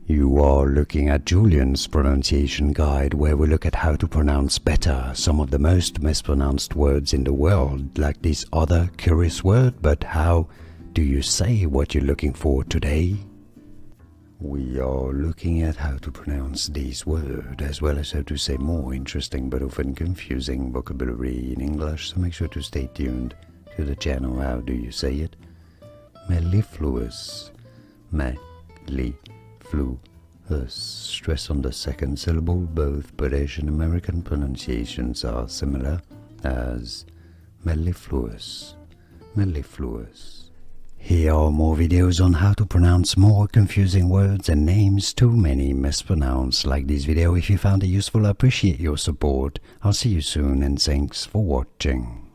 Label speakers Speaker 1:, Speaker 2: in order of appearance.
Speaker 1: You are looking at Julian's pronunciation guide, where we look at how to pronounce better some of the most mispronounced words in the world, like this other curious word. But how do you say what you're looking for today? We are looking at how to pronounce this word, as well as how to say more interesting but often confusing vocabulary in English, so make sure to stay tuned to the channel. How do you say it? Mellifluous. Mellifluous. Stress on the second syllable. Both British and American pronunciations are similar as mellifluous. Mellifluous. Here are more videos on how to pronounce more confusing words and names too many mispronounced. Like this video if you found it useful. I appreciate your support. I'll see you soon and thanks for watching.